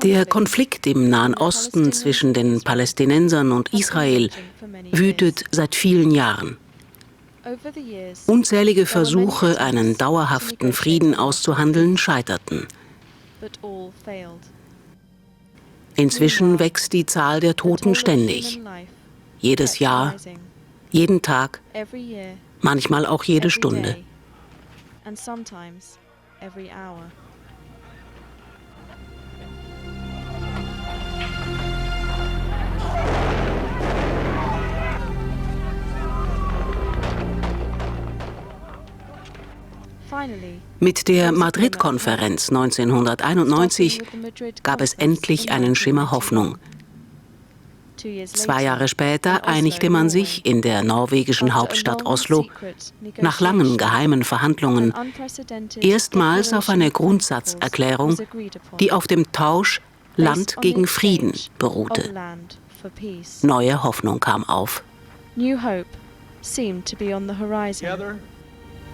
Der Konflikt im Nahen Osten zwischen den Palästinensern und Israel wütet seit vielen Jahren. Unzählige Versuche, einen dauerhaften Frieden auszuhandeln, scheiterten. Inzwischen wächst die Zahl der Toten ständig. Jedes Jahr, jeden Tag, manchmal auch jede Stunde. Mit der Madrid-Konferenz 1991 gab es endlich einen Schimmer Hoffnung. 2 Jahre später einigte man sich in der norwegischen Hauptstadt Oslo nach langen geheimen Verhandlungen erstmals auf eine Grundsatzerklärung, die auf dem Tausch Land gegen Frieden beruhte. Neue Hoffnung kam auf.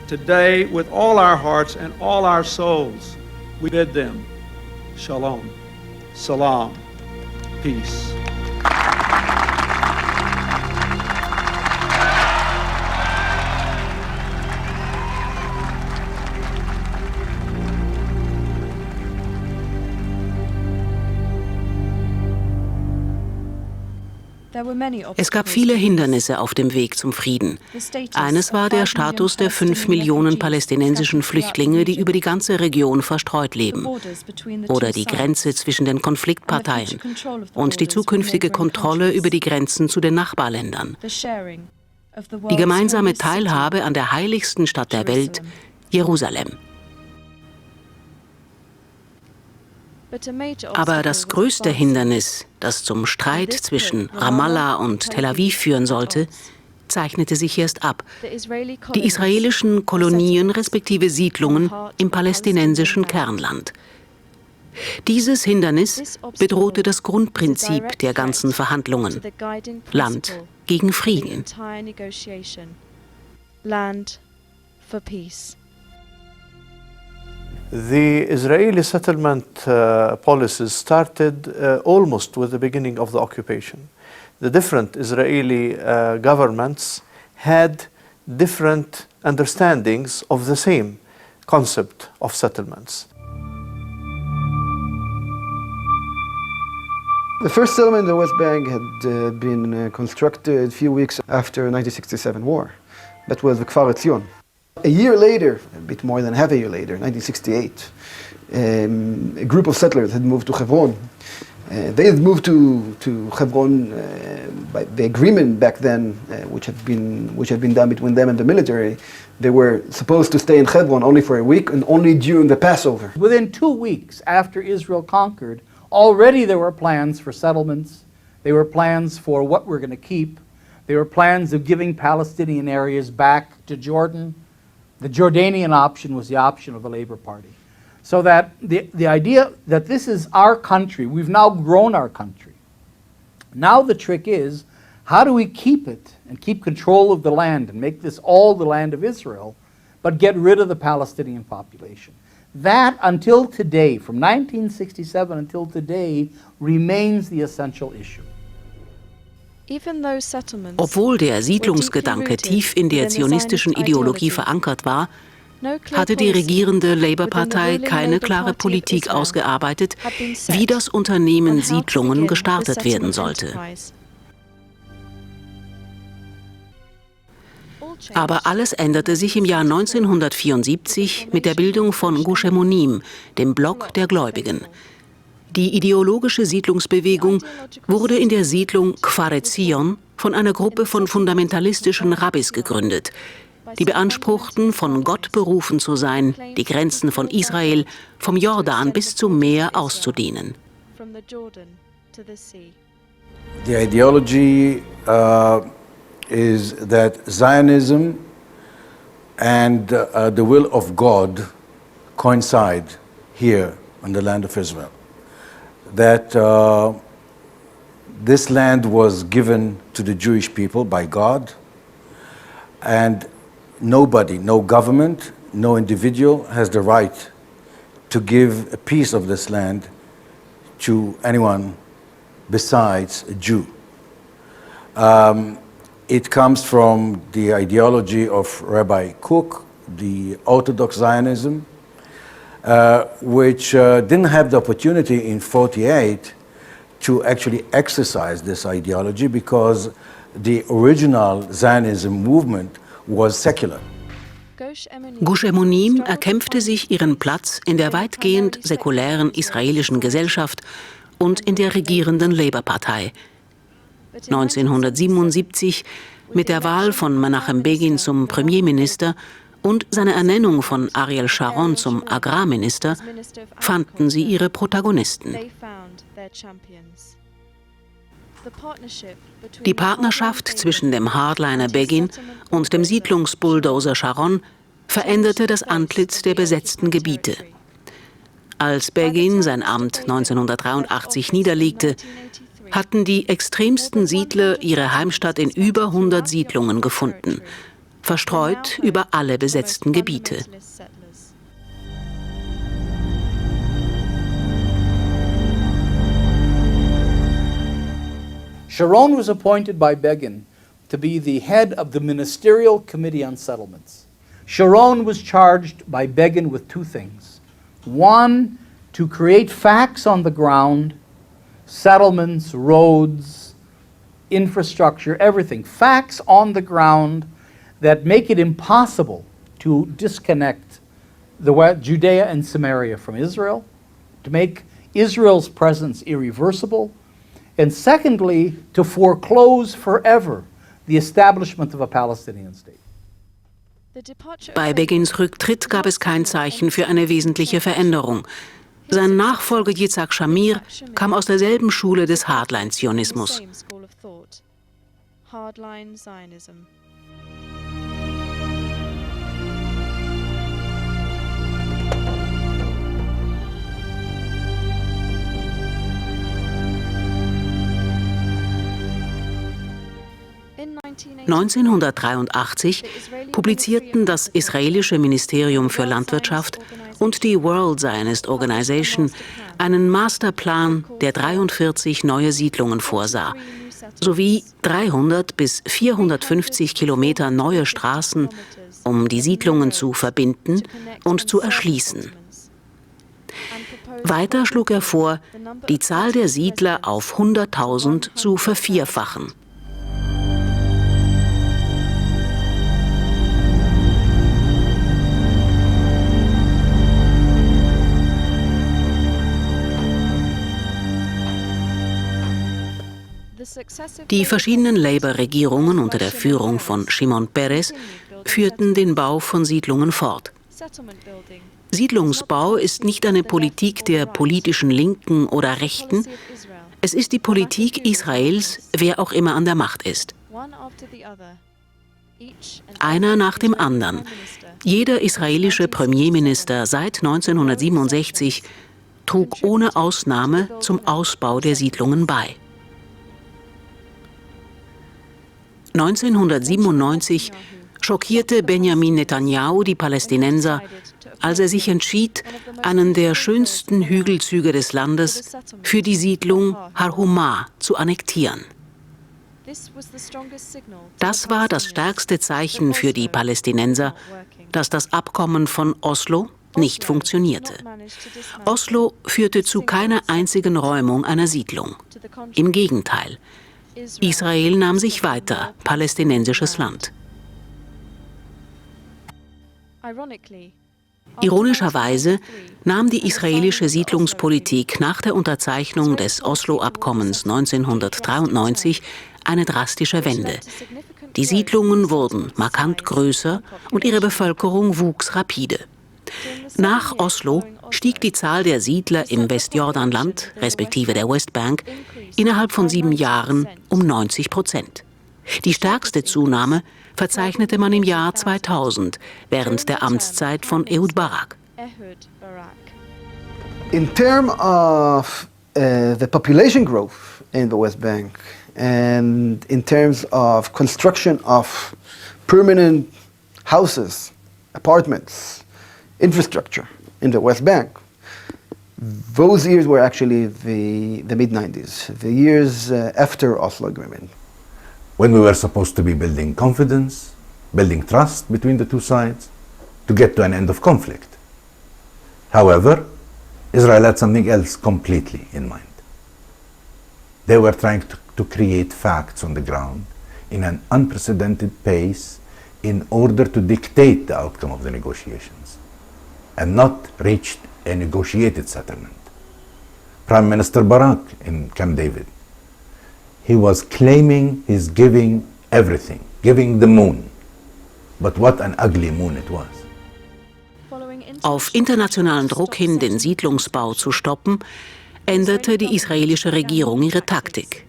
Today, with all our hearts and all our souls, we bid them shalom, salam, peace. Es gab viele Hindernisse auf dem Weg zum Frieden. Eines war der Status der 5 Millionen palästinensischen Flüchtlinge, die über die ganze Region verstreut leben. Oder die Grenze zwischen den Konfliktparteien und die zukünftige Kontrolle über die Grenzen zu den Nachbarländern. Die gemeinsame Teilhabe an der heiligsten Stadt der Welt, Jerusalem. Aber das größte Hindernis, das zum Streit zwischen Ramallah und Tel Aviv führen sollte, zeichnete sich erst ab: die israelischen Kolonien respektive Siedlungen im palästinensischen Kernland. Dieses Hindernis bedrohte das Grundprinzip der ganzen Verhandlungen: Land gegen Frieden. Land for peace. The Israeli settlement policies started almost with the beginning of the occupation. The different Israeli governments had different understandings of the same concept of settlements. The first settlement in the West Bank had been constructed a few weeks after the 1967 war. That was the Kfar Etzion. A year later, a bit more than half a year later, 1968, a group of settlers had moved to Hebron. They had moved to Hebron by the agreement back then, which had been done between them and the military. They were supposed to stay in Hebron only for a week and only during the Passover. Within 2 weeks after Israel conquered, already there were plans for settlements. There were plans for what we're going to keep. There were plans of giving Palestinian areas back to Jordan. The Jordanian option was the option of the Labour Party. So that the idea that this is our country, we've now grown our country. Now the trick is, how do we keep it and keep control of the land and make this all the land of Israel, but get rid of the Palestinian population? That, until today, from 1967 until today, remains the essential issue. Obwohl der Siedlungsgedanke tief in der zionistischen Ideologie verankert war, hatte die regierende Labour-Partei keine klare Politik ausgearbeitet, wie das Unternehmen Siedlungen gestartet werden sollte. Aber alles änderte sich im Jahr 1974 mit der Bildung von Gush Emonim, dem Block der Gläubigen. Die ideologische Siedlungsbewegung wurde in der Siedlung Kfar Etzion von einer Gruppe von fundamentalistischen Rabbis gegründet, die beanspruchten, von Gott berufen zu sein, die Grenzen von Israel vom Jordan bis zum Meer auszudehnen. The ideology is that Zionism and the will of God coincide here on the land of Israel. That this land was given to the Jewish people by God, and nobody, no government, no individual has the right to give a piece of this land to anyone besides a Jew. It comes from the ideology of Rabbi Kook, the Orthodox Zionism, which didn't have the opportunity in 1948 to actually exercise this ideology because the original Zionism movement was secular. Gush Emonim erkämpfte sich ihren Platz in der weitgehend säkulären israelischen Gesellschaft und in der regierenden Labour-Partei. 1977, mit der Wahl von Menachem Begin zum Premierminister und seiner Ernennung von Ariel Sharon zum Agrarminister, fanden sie ihre Protagonisten. Die Partnerschaft zwischen dem Hardliner Begin und dem Siedlungsbulldozer Sharon veränderte das Antlitz der besetzten Gebiete. Als Begin sein Amt 1983 niederlegte, hatten die extremsten Siedler ihre Heimstatt in über 100 Siedlungen gefunden, verstreut über alle besetzten Gebiete. Sharon was appointed by Begin to be the head of the Ministerial Committee on Settlements. Sharon was charged by Begin with two things. One, to create facts on the ground, settlements, roads, infrastructure, everything. Facts on the ground that make it impossible to disconnect Judea and Samaria from Israel, to make Israel's presence irreversible, and secondly, to foreclose forever the establishment of a Palestinian state. Bei Begins Rücktritt gab es kein Zeichen für eine wesentliche Veränderung. Sein Nachfolger Yitzhak Shamir kam aus derselben Schule des Hardline-Zionismus. (1983) publizierten das israelische Ministerium für Landwirtschaft und die World Zionist Organization einen Masterplan, der 43 neue Siedlungen vorsah, sowie 300 bis 450 Kilometer neue Straßen, um die Siedlungen zu verbinden und zu erschließen. Weiter schlug er vor, die Zahl der Siedler auf 100.000 zu vervierfachen. Die verschiedenen Labour-Regierungen unter der Führung von Shimon Peres führten den Bau von Siedlungen fort. Siedlungsbau ist nicht eine Politik der politischen Linken oder Rechten, es ist die Politik Israels, wer auch immer an der Macht ist. Einer nach dem anderen. Jeder israelische Premierminister seit 1967 trug ohne Ausnahme zum Ausbau der Siedlungen bei. 1997 schockierte Benjamin Netanyahu die Palästinenser, als er sich entschied, einen der schönsten Hügelzüge des Landes für die Siedlung Har Homa zu annektieren. Das war das stärkste Zeichen für die Palästinenser, dass das Abkommen von Oslo nicht funktionierte. Oslo führte zu keiner einzigen Räumung einer Siedlung. Im Gegenteil. Israel nahm sich weiter palästinensisches Land. Ironischerweise nahm die israelische Siedlungspolitik nach der Unterzeichnung des Oslo-Abkommens 1993 eine drastische Wende. Die Siedlungen wurden markant größer und ihre Bevölkerung wuchs rapide. Nach Oslo stieg die Zahl der Siedler im Westjordanland, respektive der Westbank, innerhalb von 7 Jahren um 90%. Die stärkste Zunahme verzeichnete man im Jahr 2000, während der Amtszeit von Ehud Barak. In terms of the population growth in the West Bank and in terms of construction of permanent houses, apartments, infrastructure in the West Bank, Those years were actually the mid-90s, the years after Oslo Agreement. When we were supposed to be building confidence, building trust between the two sides, to get to an end of conflict. However, Israel had something else completely in mind. They were trying to create facts on the ground in an unprecedented pace in order to dictate the outcome of the negotiations and not reach a negotiated settlement. Prime Minister Barak in Camp David, he was claiming he's giving everything, giving the moon. But what an ugly moon it was. Auf internationalen Druck hin, den Siedlungsbau zu stoppen, änderte die israelische Regierung ihre Taktik.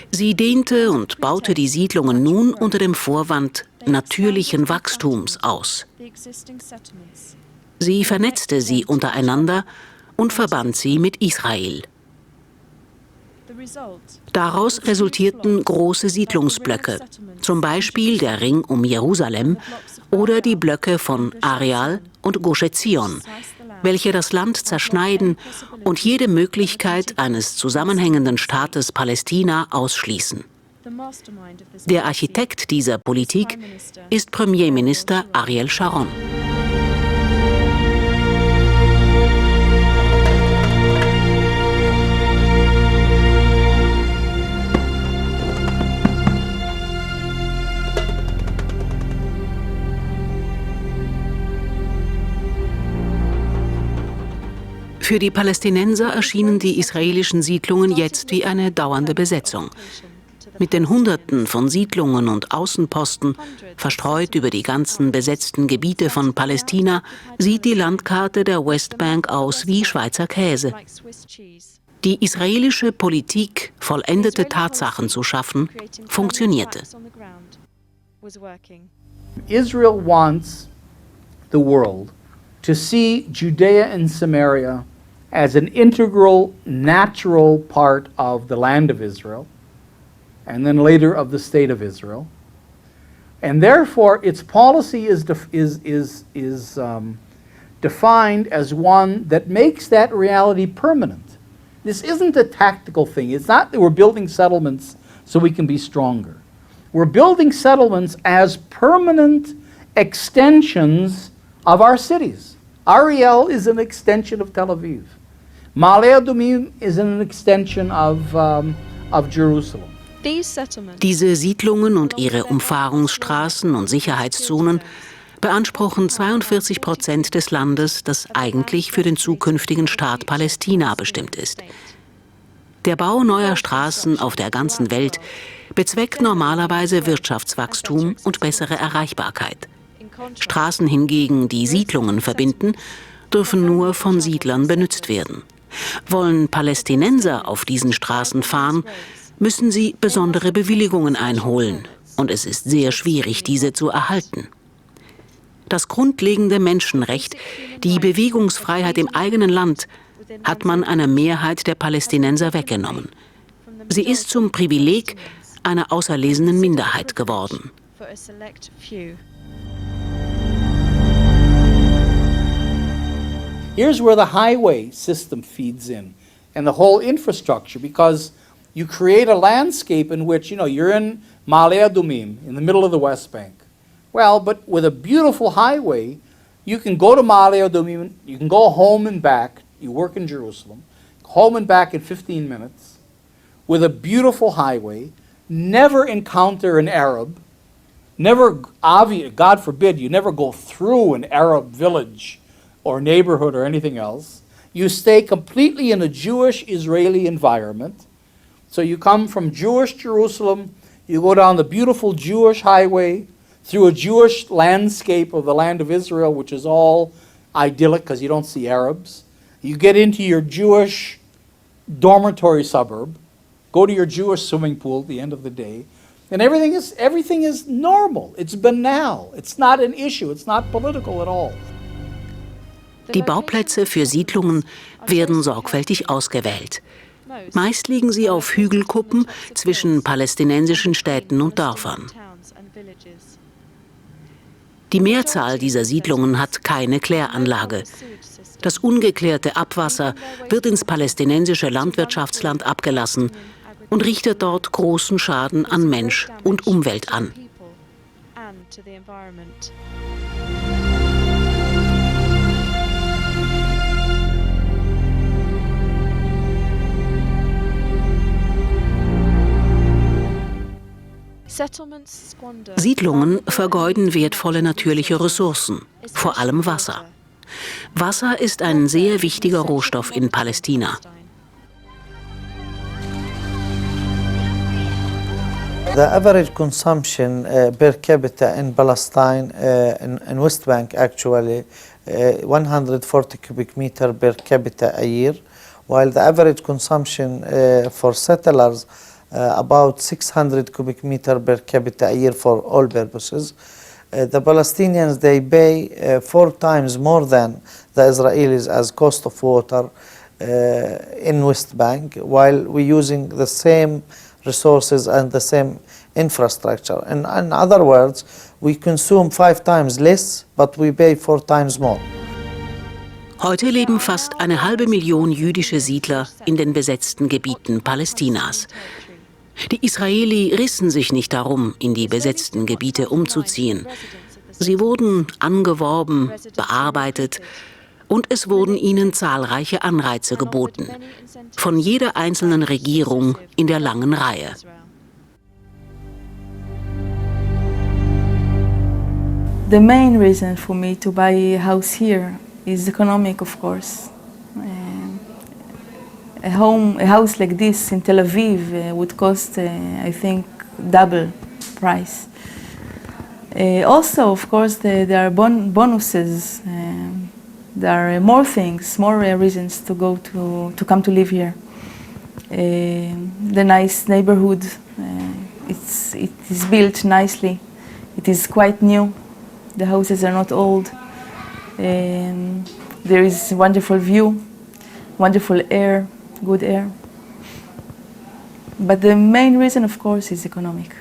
Sie dehnte und baute die Siedlungen nun unter dem Vorwand natürlichen Wachstums aus. Sie vernetzte sie untereinander und verband sie mit Israel. Daraus resultierten große Siedlungsblöcke, zum Beispiel der Ring um Jerusalem oder die Blöcke von Areal und Gush Etzion, welche das Land zerschneiden und jede Möglichkeit eines zusammenhängenden Staates Palästina ausschließen. Der Architekt dieser Politik ist Premierminister Ariel Sharon. Für die Palästinenser erschienen die israelischen Siedlungen jetzt wie eine dauernde Besetzung. Mit den Hunderten von Siedlungen und Außenposten, verstreut über die ganzen besetzten Gebiete von Palästina, sieht die Landkarte der Westbank aus wie Schweizer Käse. Die israelische Politik, vollendete Tatsachen zu schaffen, funktionierte. Israel wants the world to see Judea and Samaria as an integral, natural part of the land of Israel, and then later of the state of Israel. And therefore, its policy is defined as one that makes that reality permanent. This isn't a tactical thing. It's not that we're building settlements so we can be stronger. We're building settlements as permanent extensions of our cities. Ariel is an extension of Tel Aviv. Ma'ale Adumim is an extension of Jerusalem. Diese Siedlungen und ihre Umfahrungsstraßen und Sicherheitszonen beanspruchen 42% des Landes, das eigentlich für den zukünftigen Staat Palästina bestimmt ist. Der Bau neuer Straßen auf der ganzen Welt bezweckt normalerweise Wirtschaftswachstum und bessere Erreichbarkeit. Straßen hingegen, die Siedlungen verbinden, dürfen nur von Siedlern benutzt werden. Wollen Palästinenser auf diesen Straßen fahren, müssen sie besondere Bewilligungen einholen, und es ist sehr schwierig, diese zu erhalten. Das grundlegende Menschenrecht, die Bewegungsfreiheit im eigenen Land, hat man einer Mehrheit der Palästinenser weggenommen. Sie ist zum Privileg einer auserlesenen Minderheit geworden. Here's where the highway system feeds in and the whole infrastructure, because you create a landscape in which, you're in Ma'ale Adumim, in the middle of the West Bank. Well, but with a beautiful highway, you can go to Ma'ale Adumim, you can go home and back, you work in Jerusalem, home and back in 15 minutes, with a beautiful highway, never encounter an Arab, never, God forbid, you never go through an Arab village or neighborhood or anything else. You stay completely in a Jewish-Israeli environment. So you come from Jewish Jerusalem, you go down the beautiful Jewish highway, through a Jewish landscape of the land of Israel, which is all idyllic because you don't see Arabs. You get into your Jewish dormitory suburb, go to your Jewish swimming pool at the end of the day, and everything is normal. It's banal. It's not an issue. It's not political at all. Die Bauplätze für Siedlungen werden sorgfältig ausgewählt. Meist liegen sie auf Hügelkuppen zwischen palästinensischen Städten und Dörfern. Die Mehrzahl dieser Siedlungen hat keine Kläranlage. Das ungeklärte Abwasser wird ins palästinensische Landwirtschaftsland abgelassen und richtet dort großen Schaden an Mensch und Umwelt an. Siedlungen vergeuden wertvolle natürliche Ressourcen, vor allem Wasser. Wasser ist ein sehr wichtiger Rohstoff in Palästina. The average consumption per capita in Palestine, in West Bank actually, 140 cubic meter per capita a year, while the average consumption for settlers about 600 cubic meter per capita a year for all purposes. The Palestinians, they pay 4 times more than the Israelis as cost of water in West Bank, while we're using the same resources and the same infrastructure. In other words, we consume 5 times less, but we pay 4 times more. Heute leben fast 500.000 jüdische Siedler in den besetzten Gebieten Palästinas. Die Israeli rissen sich nicht darum, in die besetzten Gebiete umzuziehen. Sie wurden angeworben, bearbeitet und es wurden ihnen zahlreiche Anreize geboten. Von jeder einzelnen Regierung in der langen Reihe. The main reason for me to buy a house here is economic, of course. A house like this in Tel Aviv would cost, I think, double price. Also, of course, there are bonuses. There are more things, more reasons to come to live here. The nice neighborhood, it is built nicely. It is quite new. The houses are not old. There is wonderful view, wonderful air. Good air. But the main reason, of course, is economic.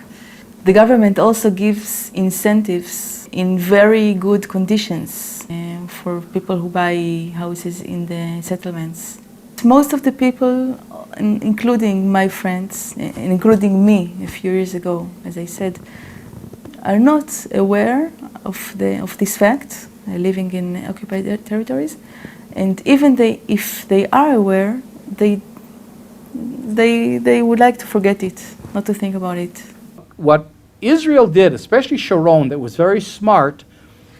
The government also gives incentives in very good conditions for people who buy houses in the settlements. Most of the people, including my friends, including me a few years ago, as I said, are not aware of this fact, living in occupied territories. And even if they are aware, they would like to forget it, not to think about it. What Israel did, especially Sharon, that was very smart,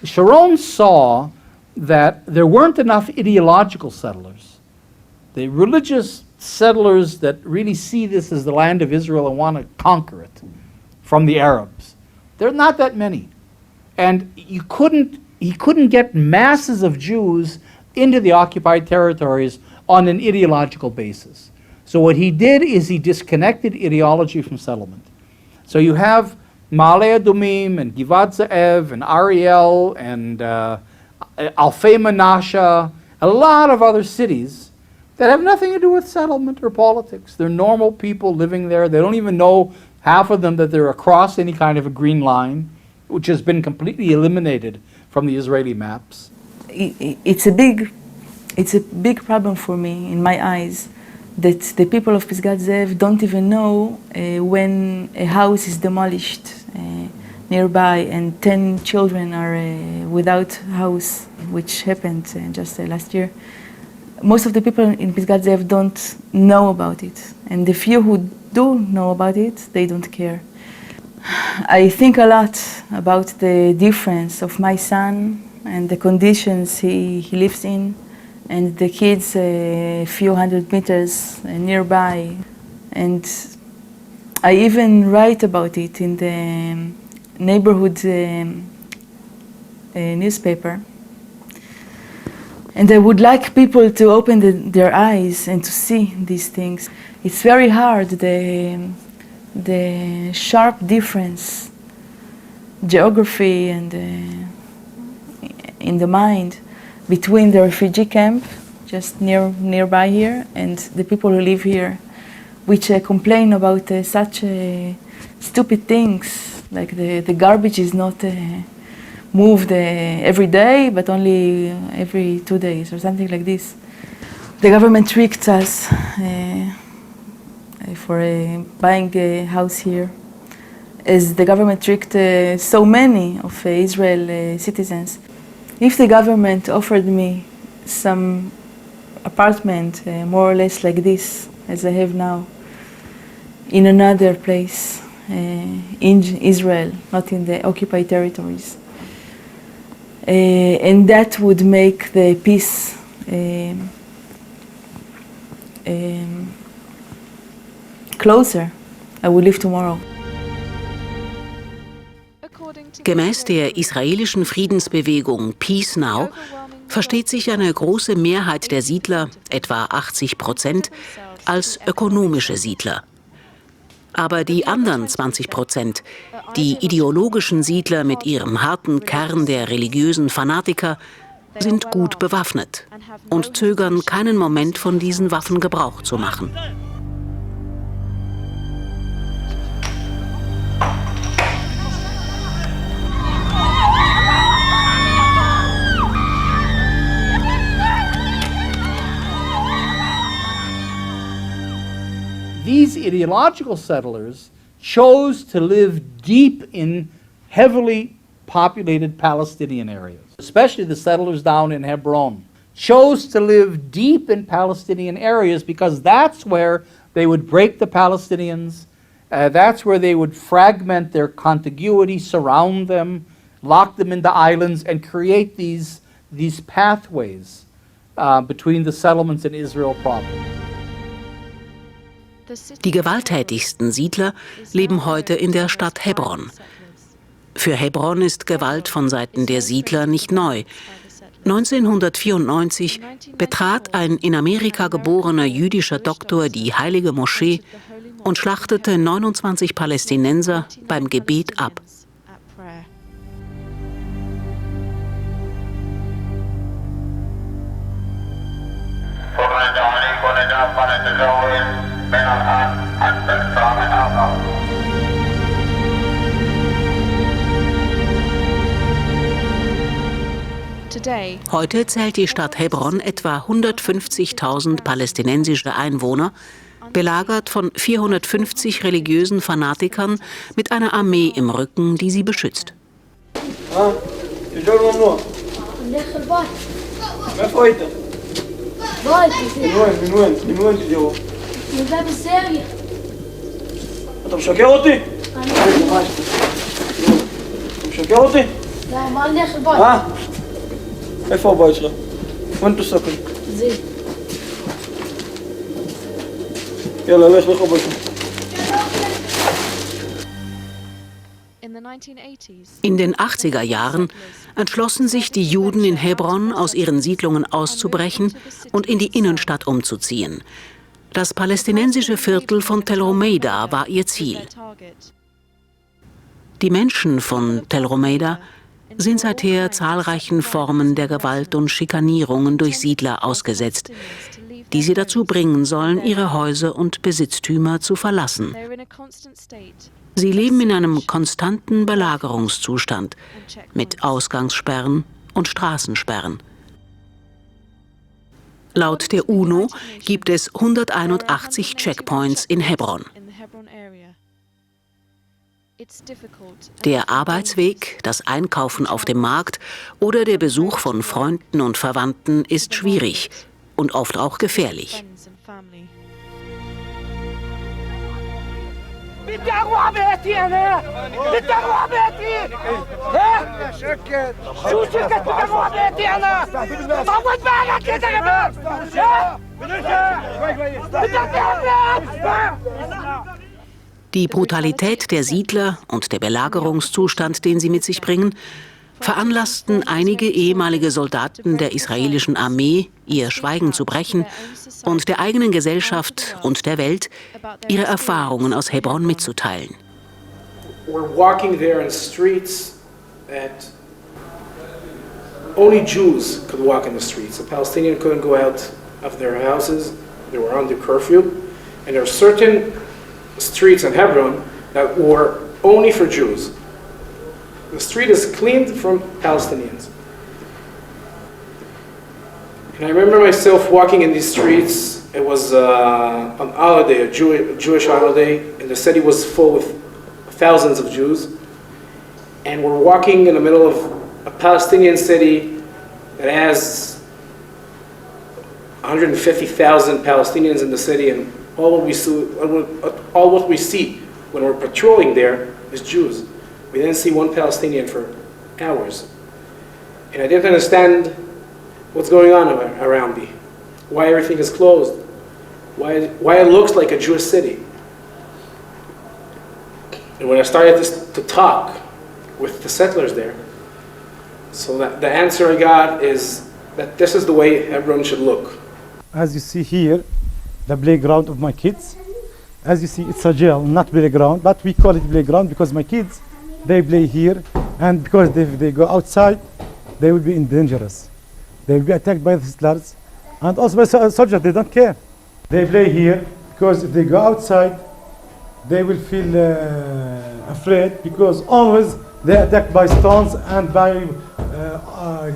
Sharon saw that there weren't enough ideological settlers. The religious settlers that really see this as the land of Israel and want to conquer it from the Arabs. There are not that many. And he couldn't get masses of Jews into the occupied territories on an ideological basis. So what he did is he disconnected ideology from settlement. So you have Ma'ale Adumim and Givat Ze'ev and Ariel and Alfei Menashe, a lot of other cities that have nothing to do with settlement or politics. They're normal people living there. They don't even know, half of them, that they're across any kind of a green line, which has been completely eliminated from the Israeli maps. It's a big problem for me, in my eyes, that the people of Pisgat Ze'ev don't even know when a house is demolished nearby and 10 children are without house, which happened just last year. Most of the people in Pisgat Ze'ev don't know about it, and the few who do know about it, they don't care. I think a lot about the difference of my son and the conditions he lives in, and the kids a few hundred meters nearby. And I even write about it in the neighborhood newspaper. And I would like people to open their eyes and to see these things. It's very hard, the sharp difference, geography and in the mind, between the refugee camp just nearby here and the people who live here, which complain about such stupid things, like the garbage is not moved every day, but only every 2 days or something like this. The government tricked us for buying a house here, as the government tricked so many of Israel citizens. If the government offered me some apartment, more or less like this, as I have now, in another place, in Israel, not in the occupied territories, and that would make the peace closer, I will leave tomorrow. Gemäß der israelischen Friedensbewegung Peace Now versteht sich eine große Mehrheit der Siedler, etwa 80%, als ökonomische Siedler. Aber die anderen 20%, die ideologischen Siedler mit ihrem harten Kern der religiösen Fanatiker, sind gut bewaffnet und zögern keinen Moment von diesen Waffen Gebrauch zu machen. These ideological settlers chose to live deep in heavily populated Palestinian areas, especially the settlers down in Hebron, chose to live deep in Palestinian areas because that's where they would break the Palestinians, that's where they would fragment their contiguity, surround them, lock them into islands, and create these pathways between the settlements and Israel proper. Die gewalttätigsten Siedler leben heute in der Stadt Hebron. Für Hebron ist Gewalt von Seiten der Siedler nicht neu. 1994 betrat ein in Amerika geborener jüdischer Doktor die heilige Moschee und schlachtete 29 Palästinenser beim Gebet ab. Heute zählt die Stadt Hebron etwa 150.000 palästinensische Einwohner, belagert von 450 religiösen Fanatikern mit einer Armee im Rücken, die sie beschützt. איפה הבית שלך? וين תסתכל? זי. יאללה, לך הבית שלך. In den 80er Jahren entschlossen sich die Juden in Hebron, aus ihren Siedlungen auszubrechen und in die Innenstadt umzuziehen. Das palästinensische Viertel von Tel Rumeida war ihr Ziel. Die Menschen von Tel Rumeida sind seither zahlreichen Formen der Gewalt und Schikanierungen durch Siedler ausgesetzt, die sie dazu bringen sollen, ihre Häuser und Besitztümer zu verlassen. Sie leben in einem konstanten Belagerungszustand mit Ausgangssperren und Straßensperren. Laut der UNO gibt es 181 Checkpoints in Hebron. Der Arbeitsweg, das Einkaufen auf dem Markt oder der Besuch von Freunden und Verwandten ist schwierig und oft auch gefährlich. Die Brutalität der Siedler und der Belagerungszustand, den sie mit sich bringen, veranlassten einige ehemalige Soldaten der israelischen Armee, ihr Schweigen zu brechen und der eigenen Gesellschaft und der Welt ihre Erfahrungen aus Hebron mitzuteilen. We're walking there in streets that only Jews could walk in the streets. The Palestinians couldn't go out of their houses. They were under curfew. And there are certain streets in Hebron that were only for Jews. The street is cleaned from Palestinians. And I remember myself walking in these streets. It was an holiday, a Jewish holiday, and the city was full with thousands of Jews. And we're walking in the middle of a Palestinian city that has 150,000 Palestinians in the city, and all what we see when we're patrolling there is Jews. We didn't see one Palestinian for hours. And I didn't understand what's going on around me, why everything is closed, why it looks like a Jewish city. And when I started to talk with the settlers there, so that the answer I got is that this is the way Hebron should look. As you see here, the playground of my kids. As you see, it's a jail, not playground, but we call it playground because my kids, they play here, and because if they go outside, they will be dangerous. They will be attacked by the settlers, and also by soldiers, they don't care. They play here because if they go outside, they will feel afraid because always they're attacked by stones and by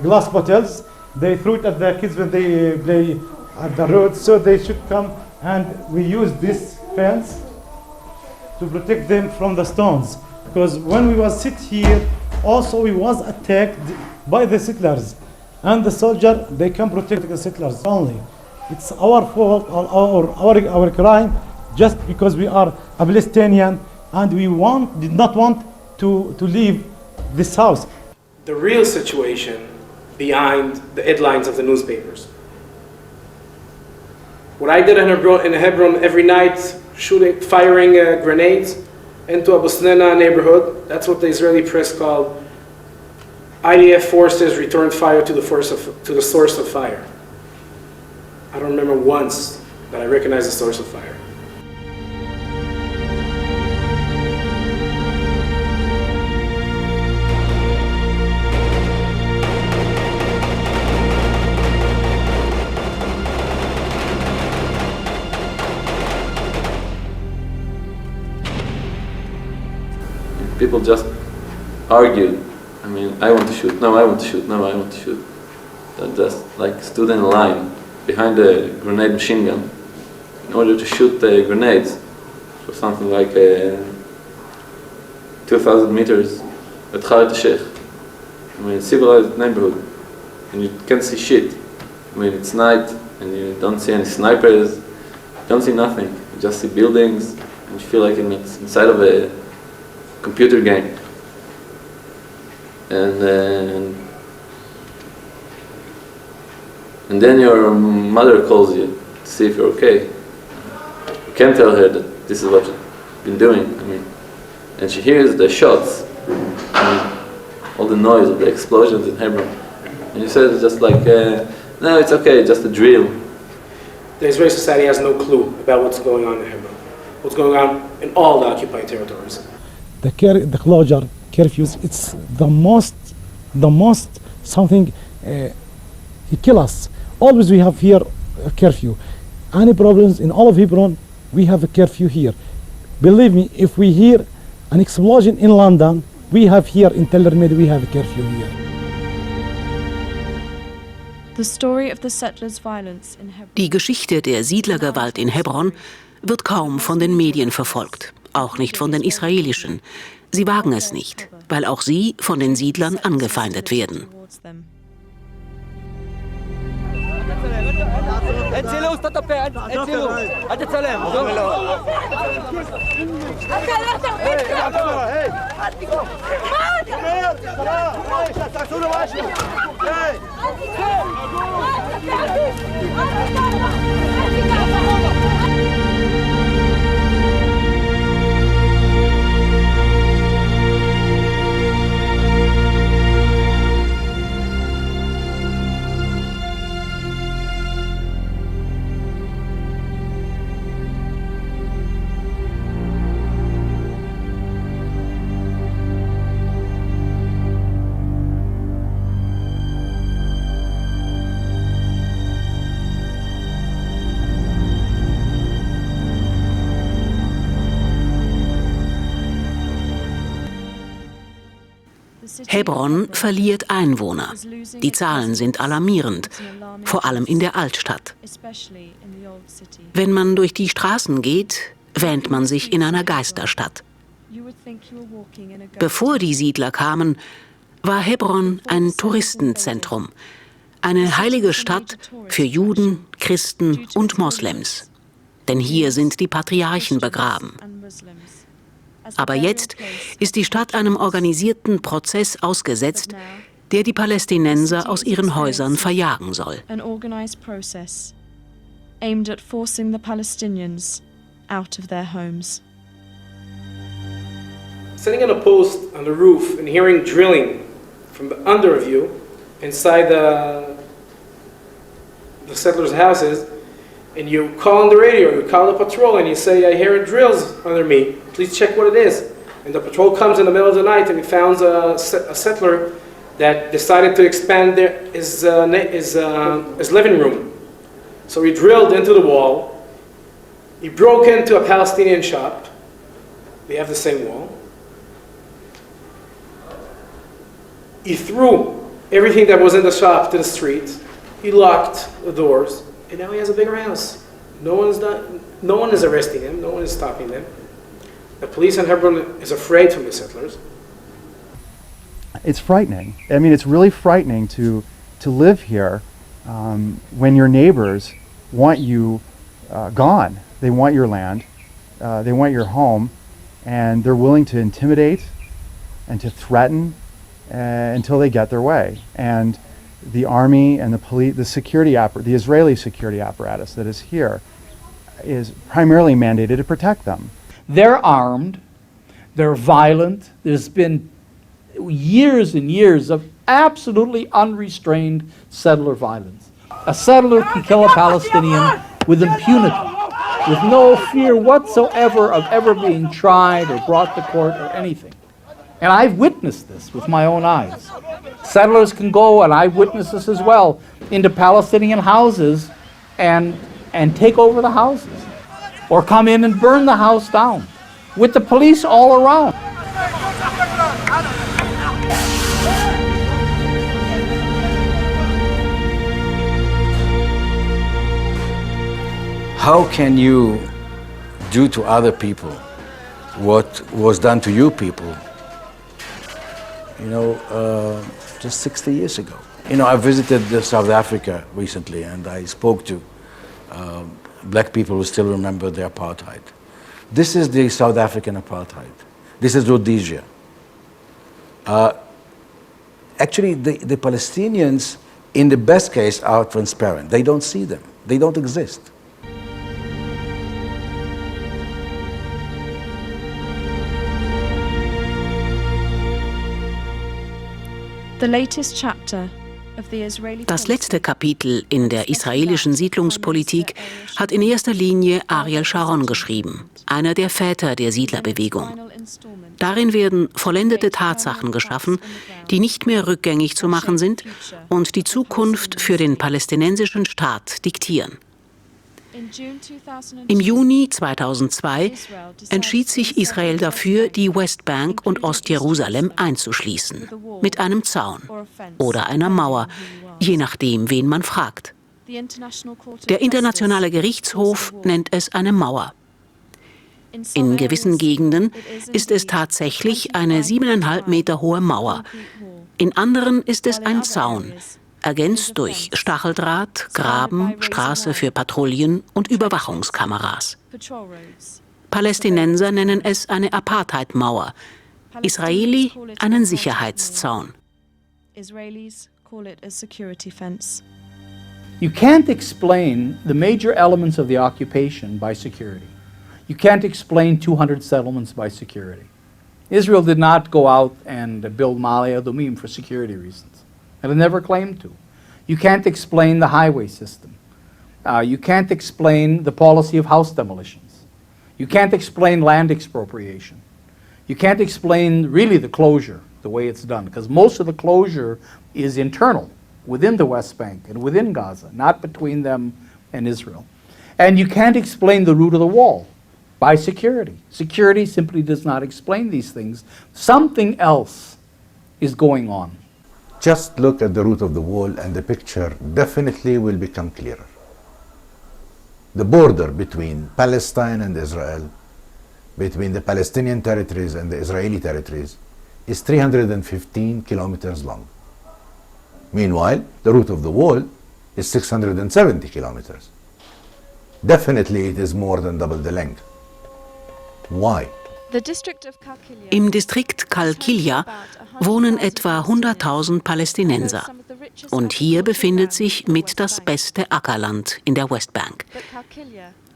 glass bottles. They throw it at the kids when they play at the road, so they should come, and we use this fence to protect them from the stones. Because when we was sit here, also we was attacked by the settlers, and the soldier, they can protect the settlers only. It's our fault or our crime, just because we are a Palestinian and we did not want to leave this house. The real situation behind the headlines of the newspapers. What I did in Hebron every night, firing grenades into a Busnena neighborhood, that's what the Israeli press called IDF forces returned fire to the source of fire. I don't remember once that I recognized the source of fire. People just argued. I mean, I want to shoot, no, I want to shoot, no, I want to shoot. They just like stood in a line behind a grenade machine gun in order to shoot the grenades for something like 2,000 meters at Kharat Sheikh. I mean, civilized neighborhood, and you can't see shit. I mean, it's night, and you don't see any snipers, you don't see nothing. You just see buildings, and you feel like it's inside of a computer game. And then your mother calls you to see if you're okay. You can't tell her that this is what you've been doing. I mean, and she hears the shots, all the noise of the explosions in Hebron. And you said it's just like, no, it's okay, just a drill. The Israeli society has no clue about what's going on in Hebron, what's going on in all the occupied territories. The closure, curfews, it's the most something, it kills us. Always we have here a curfew. Any problems in all of Hebron, we have a curfew here. Believe me, if we hear an explosion in London, we have here in Tel Aviv, we have a curfew here. The story of the settlers' violence in Hebron. Die Geschichte der Siedlergewalt in Hebron wird kaum von den Medien verfolgt, auch nicht von den israelischen. Sie wagen es nicht, weil auch sie von den Siedlern angefeindet werden. Hebron verliert Einwohner. Die Zahlen sind alarmierend, vor allem in der Altstadt. Wenn man durch die Straßen geht, wähnt man sich in einer Geisterstadt. Bevor die Siedler kamen, war Hebron ein Touristenzentrum, eine heilige Stadt für Juden, Christen und Moslems. Denn hier sind die Patriarchen begraben. Aber jetzt ist die Stadt einem organisierten Prozess ausgesetzt, der die Palästinenser aus ihren Häusern verjagen soll. Aimed at forcing the Palestinians out of their homes. Sitting on a post on the roof and hearing drilling from under of you inside the settlers' houses, and you call on the radio, you call the patrol, and you say, I hear drills under me, please check what it is. And the patrol comes in the middle of the night and he found a settler that decided to expand his living room. So he drilled into the wall, he broke into a Palestinian shop, they have the same wall. He threw everything that was in the shop to the street, he locked the doors, and now he has a bigger house. No one is arresting him, no one is stopping them. The police in Hebron is afraid from the settlers. It's frightening. I mean, it's really frightening to live here when your neighbors want you gone. They want your land, they want your home, and they're willing to intimidate and to threaten until they get their way. And the army and the police, the Israeli security apparatus that is here is primarily mandated to protect them. They're armed, they're violent, there's been years and years of absolutely unrestrained settler violence. A settler can kill a Palestinian with impunity, with no fear whatsoever of ever being tried or brought to court or anything. And I've witnessed this with my own eyes. Settlers can go, and I've witnessed this as well, into Palestinian houses and take over the houses, or come in and burn the house down, with the police all around. How can you do to other people what was done to you people, just 60 years ago? I visited South Africa recently, and I spoke to black people who still remember the apartheid. This is the South African apartheid. This is Rhodesia. Actually, the Palestinians, in the best case, are transparent. They don't see them. They don't exist. The latest chapter of the Israeli Das letzte Kapitel in der israelischen Siedlungspolitik hat in erster Linie Ariel Sharon geschrieben, einer der Väter der Siedlerbewegung. Darin werden vollendete Tatsachen geschaffen, die nicht mehr rückgängig zu machen sind und die Zukunft für den palästinensischen Staat diktieren. Im Juni 2002 entschied sich Israel dafür, die Westbank und Ostjerusalem einzuschließen, mit einem Zaun oder einer Mauer, je nachdem, wen man fragt. Der Internationale Gerichtshof nennt es eine Mauer. In gewissen Gegenden ist es tatsächlich eine 7,5 Meter hohe Mauer. In anderen ist es ein Zaun, ergänzt durch Stacheldraht, Graben, Straße für Patrouillen und Überwachungskameras. Palästinenser nennen es eine Apartheid-Mauer, Israeli einen Sicherheitszaun. You can't explain the major elements of the occupation by security. You can't explain 200 settlements by security. Israel did not go out and build Ma'ale Adumim for security reasons. And it never claimed to. You can't explain the highway system. You can't explain the policy of house demolitions. You can't explain land expropriation. You can't explain really the closure, the way it's done, because most of the closure is internal, within the West Bank and within Gaza, not between them and Israel. And you can't explain the route of the wall by security. Security simply does not explain these things. Something else is going on. Just look at the root of the wall and the picture definitely will become clearer. The border between Palestine and Israel, between the Palestinian territories and the Israeli territories, is 315 kilometers long. Meanwhile, the root of the wall is 670 kilometers. Definitely it is more than double the length. Why? Im Distrikt Qalqilia wohnen etwa 100.000 Palästinenser. Und hier befindet sich mit das beste Ackerland in der Westbank.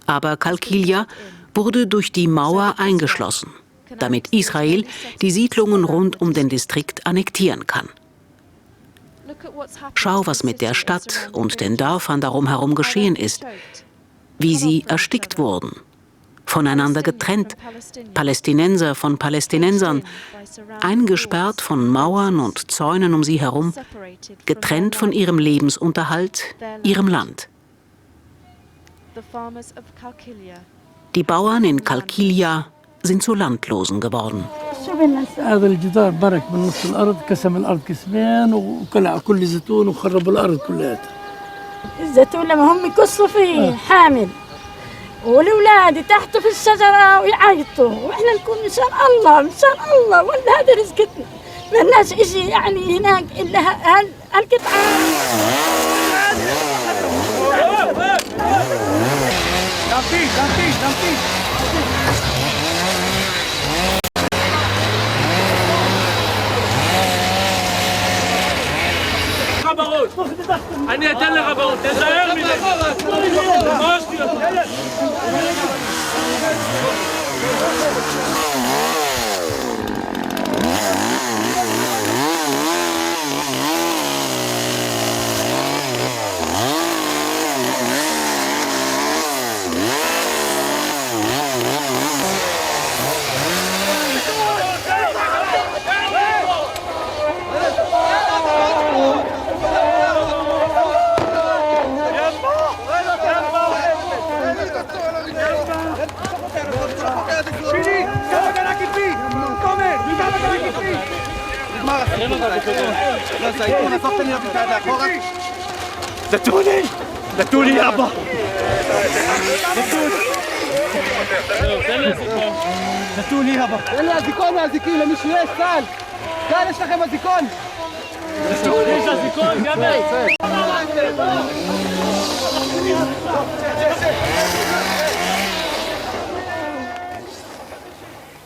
Aber Qalqilia wurde durch die Mauer eingeschlossen, damit Israel die Siedlungen rund um den Distrikt annektieren kann. Schau, was mit der Stadt und den Dörfern darum herum geschehen ist, wie sie erstickt wurden, voneinander getrennt, Palästinenser von Palästinensern, eingesperrt von Mauern und Zäunen um sie herum, getrennt von ihrem Lebensunterhalt, ihrem Land. Die Bauern in Qalqilia sind zu Landlosen geworden. هذا الجدار برك من نص الارض قسم الارض قسمين وقلع كل زيتون وخرب الارض كلها. الزيتون لما هم يقصوا فيه حامل والأولاد تحته في الشجرة ويعيطوا وإحنا نكون إن شاء الله ولا هذا رزقتنا ما الناس إشي يعني هناك إلا هالقطعة. أنا أتلقى غباوت تزاير من دتولي يابا دتولي يابا يلا زيكون يا زيكيله مش ليش تعال ايش لكم زيكون دتولي زيكون قبل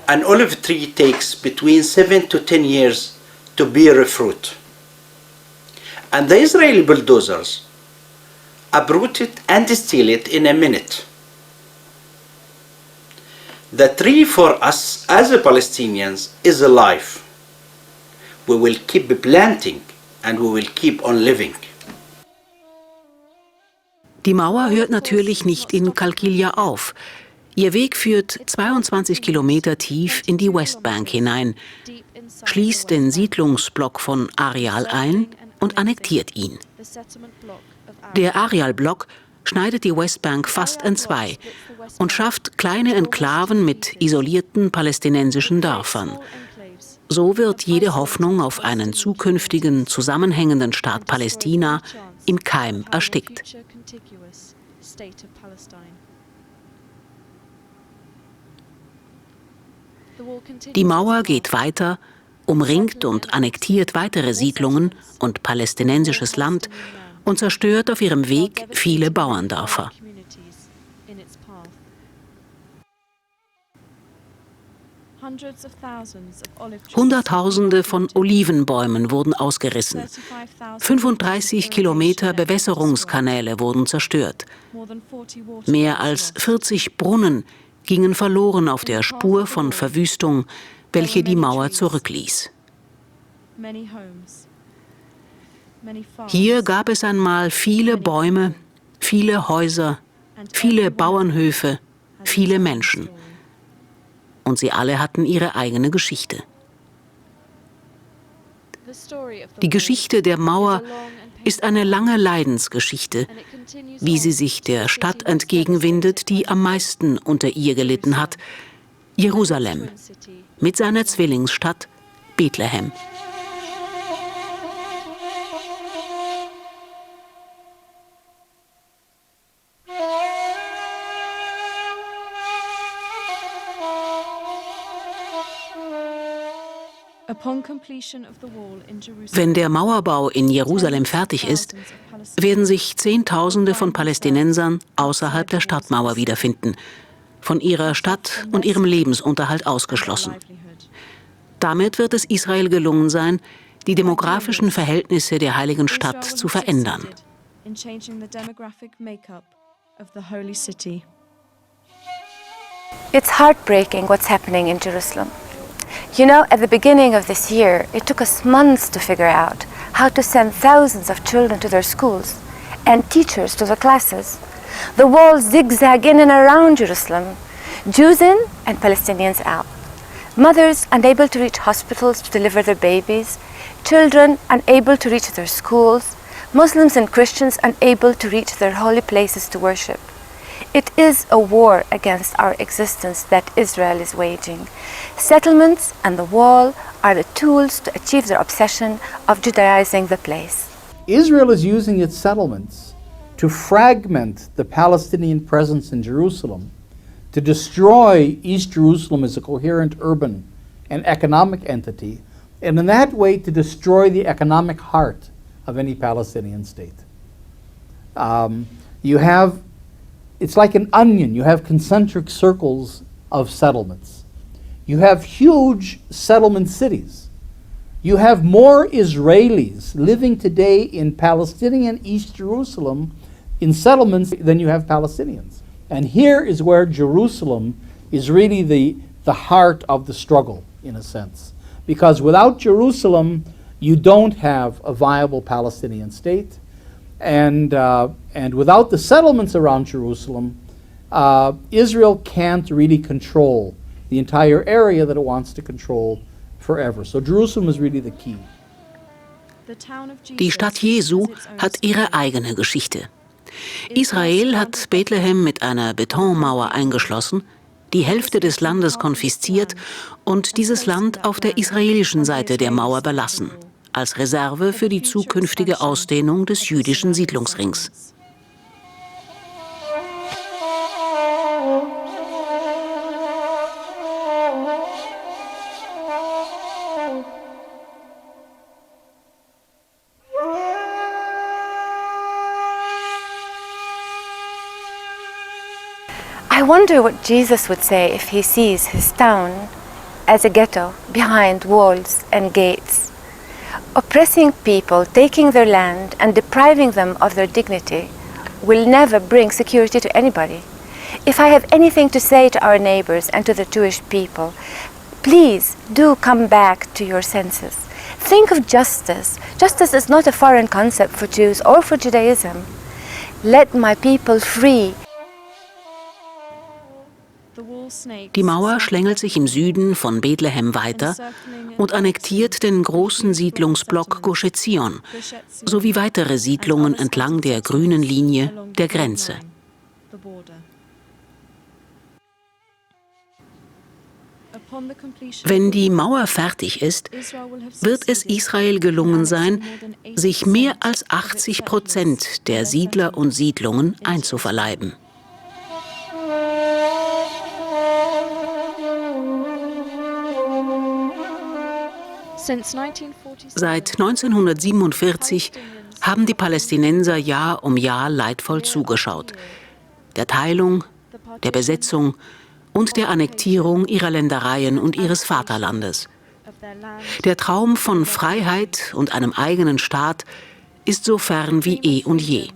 An olive tree takes between 7 to 10 years to bear a fruit. And the Israeli bulldozers uproot it and steal it in a minute. The tree for us as Palestinians is alive. We will keep planting and we will keep on living. Die Mauer hört natürlich nicht in Qalqilia auf. Ihr Weg führt 22 Kilometer tief in die Westbank hinein, schließt den Siedlungsblock von Areal ein und annektiert ihn. Der Arealblock schneidet die Westbank fast entzwei und schafft kleine Enklaven mit isolierten palästinensischen Dörfern. So wird jede Hoffnung auf einen zukünftigen, zusammenhängenden Staat Palästina im Keim erstickt. Die Mauer geht weiter, umringt und annektiert weitere Siedlungen und palästinensisches Land und zerstört auf ihrem Weg viele Bauerndörfer. Hunderttausende von Olivenbäumen wurden ausgerissen. 35 Kilometer Bewässerungskanäle wurden zerstört. Mehr als 40 Brunnen gingen verloren auf der Spur von Verwüstung, welche die Mauer zurückließ. Hier gab es einmal viele Bäume, viele Häuser, viele Bauernhöfe, viele Menschen. Und sie alle hatten ihre eigene Geschichte. Die Geschichte der Mauer ist eine lange Leidensgeschichte, wie sie sich der Stadt entgegenwindet, die am meisten unter ihr gelitten hat, Jerusalem, mit seiner Zwillingsstadt Bethlehem. Wenn der Mauerbau in Jerusalem fertig ist, werden sich Zehntausende von Palästinensern außerhalb der Stadtmauer wiederfinden, von ihrer Stadt und ihrem Lebensunterhalt ausgeschlossen. Damit wird es Israel gelungen sein, die demografischen Verhältnisse der Heiligen Stadt zu verändern. It's heartbreaking what's happening in Jerusalem. You know, at the beginning of this year, it took us months to figure out how to send thousands of children to their schools and teachers to their classes. The walls zigzag in and around Jerusalem, Jews in and Palestinians out. Mothers unable to reach hospitals to deliver their babies, children unable to reach their schools, Muslims and Christians unable to reach their holy places to worship. It is a war against our existence that Israel is waging. Settlements and the wall are the tools to achieve their obsession of Judaizing the place. Israel is using its settlements to fragment the Palestinian presence in Jerusalem, to destroy East Jerusalem as a coherent urban and economic entity, and in that way to destroy the economic heart of any Palestinian state. It's like an onion. You have concentric circles of settlements. You have huge settlement cities. You have more Israelis living today in Palestinian East Jerusalem in settlements than you have Palestinians. And here is where Jerusalem is really the heart of the struggle, in a sense. Because without Jerusalem, you don't have a viable Palestinian state. And without the settlements around Jerusalem, Israel can't really control the entire area that it wants to control forever. So Jerusalem is really the key. Die Stadt Jesu hat ihre eigene Geschichte. Israel hat Bethlehem mit einer Betonmauer eingeschlossen, die Hälfte des Landes konfisziert und dieses Land auf der israelischen Seite der Mauer belassen, als Reserve für die zukünftige Ausdehnung des jüdischen Siedlungsrings. I wonder what Jesus would say if he sees his town as a ghetto behind walls and gates, oppressing people, taking their land and depriving them of their dignity will never bring security to anybody. If I have anything to say to our neighbors and to the Jewish people, please do come back to your senses. Think of justice. Justice is not a foreign concept for Jews or for Judaism. Let my people free. Die Mauer schlängelt sich im Süden von Bethlehem weiter und annektiert den großen Siedlungsblock Gush Etzion sowie weitere Siedlungen entlang der grünen Linie der Grenze. Wenn die Mauer fertig ist, wird es Israel gelungen sein, sich mehr als 80% der Siedler und Siedlungen einzuverleiben. Seit 1947 haben die Palästinenser Jahr um Jahr leidvoll zugeschaut. Der Teilung, der Besetzung und der Annektierung ihrer Ländereien und ihres Vaterlandes. Der Traum von Freiheit und einem eigenen Staat ist so fern wie eh und je.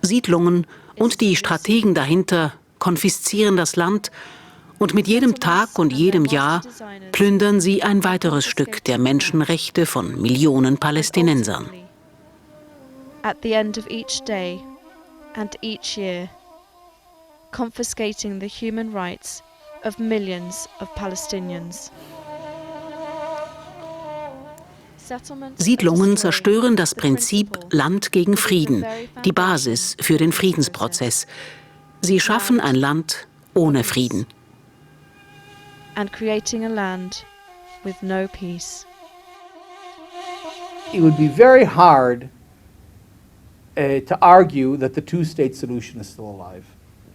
Siedlungen und die Strategen dahinter konfiszieren das Land und mit jedem Tag und jedem Jahr plündern sie ein weiteres Stück der Menschenrechte von Millionen Palästinensern. At the end of each day and each year, confiscating the human rights of millions of Palestinians. Siedlungen zerstören das Prinzip Land gegen Frieden, die Basis für den Friedensprozess. Sie schaffen ein Land ohne Frieden. And creating a land with no peace. It would be very hard to argue that the two-state solution is still alive.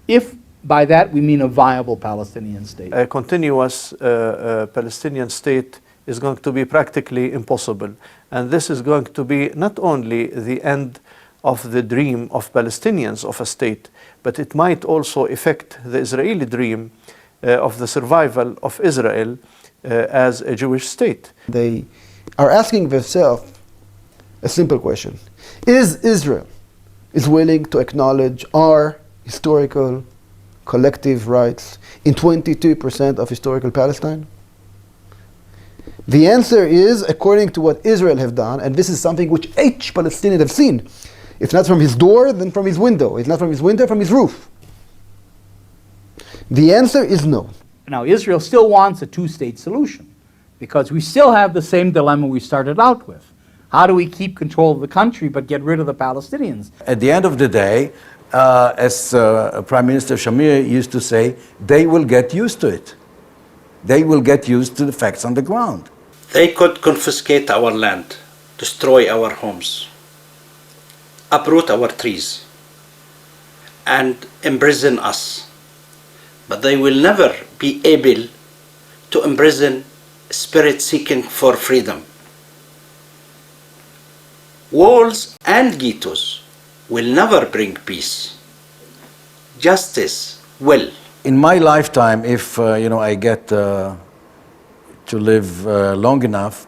If by that we mean a viable Palestinian state. A continuous Palestinian state is going to be practically impossible. And this is going to be not only the end of the dream of Palestinians of a state, but it might also affect the Israeli dream of the survival of Israel as a Jewish state. They are asking themselves a simple question. Is Israel willing to acknowledge our historical collective rights in 22% of historical Palestine? The answer is, according to what Israel have done, and this is something which each Palestinian have seen. If not from his door, then from his window. If not from his window, from his roof. The answer is no. Now, Israel still wants a two-state solution because we still have the same dilemma we started out with. How do we keep control of the country but get rid of the Palestinians? At the end of the day, as Prime Minister Shamir used to say, they will get used to it. They will get used to the facts on the ground. They could confiscate our land, destroy our homes, uproot our trees, and imprison us. But they will never be able to imprison spirit seeking for freedom. Walls and ghettos will never bring peace. Justice will. In my lifetime, if I get to live long enough,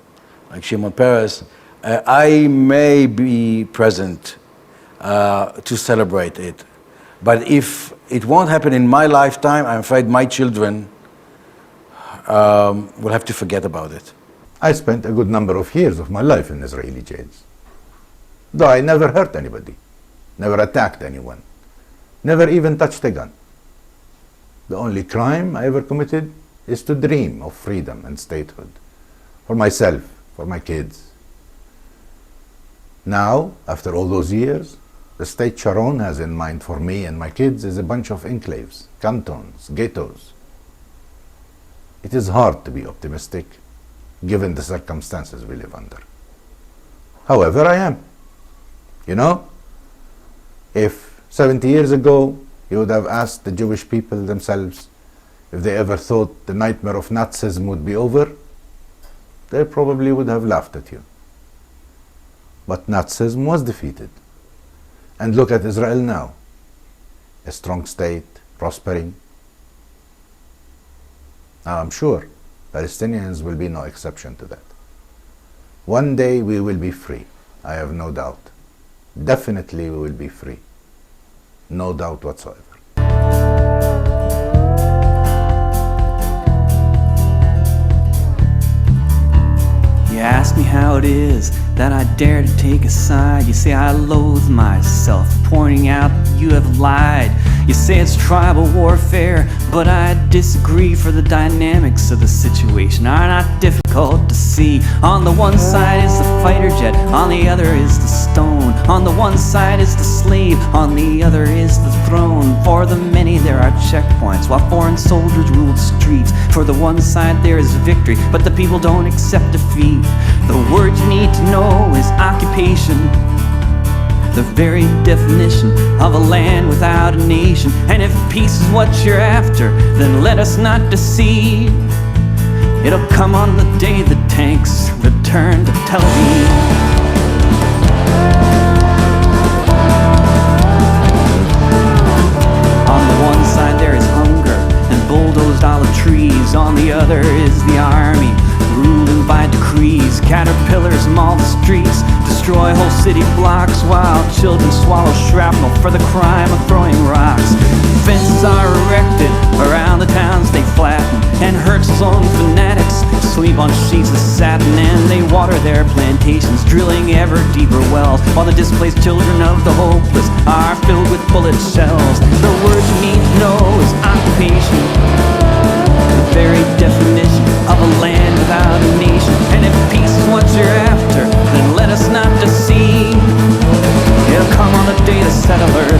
like Shimon Peres, I may be present to celebrate it. But if it won't happen in my lifetime, I'm afraid my children will have to forget about it. I spent a good number of years of my life in Israeli jails. Though I never hurt anybody, never attacked anyone, never even touched a gun. The only crime I ever committed is to dream of freedom and statehood for myself, for my kids. Now, after all those years, the state Sharon has in mind for me and my kids is a bunch of enclaves, cantons, ghettos. It is hard to be optimistic given the circumstances we live under. However, I am. You know, if 70 years ago you would have asked the Jewish people themselves if they ever thought the nightmare of Nazism would be over, they probably would have laughed at you. But Nazism was defeated. And look at Israel now, a strong state, prospering. Now I'm sure Palestinians will be no exception to that. One day we will be free, I have no doubt. Definitely we will be free. No doubt whatsoever. You ask me how it is that I dare to take a side. You say I loathe myself, pointing out that you have lied. You say it's tribal warfare, but I disagree, for the dynamics of the situation are not difficult to see. On the one side is the fighter jet, on the other is the stone. On the one side is the slave, on the other is the throne. For the many there are checkpoints, while foreign soldiers rule the streets. For the one side there is victory, but the people don't accept defeat. The word you need to know is occupation, the very definition of a land without a nation. And if peace is what you're after, then let us not deceive. It'll come on the day the tanks return to Tel Aviv. On the one side there is hunger and bulldozed olive trees. On the other is the army, ruling by decrees. Caterpillars maul the streets, destroy whole city blocks, while children swallow shrapnel for the crime of throwing rocks. Fences are erected around the towns they flatten, and Herzl's own fanatics sleep on sheets of satin. And they water their plantations, drilling ever deeper wells, while the displaced children of the hopeless are filled with bullet shells. The word you need to know is occupation, the very definition of a land without a nation. And if peace is what you're after, then let us not deceive. It'll come on the day the settlers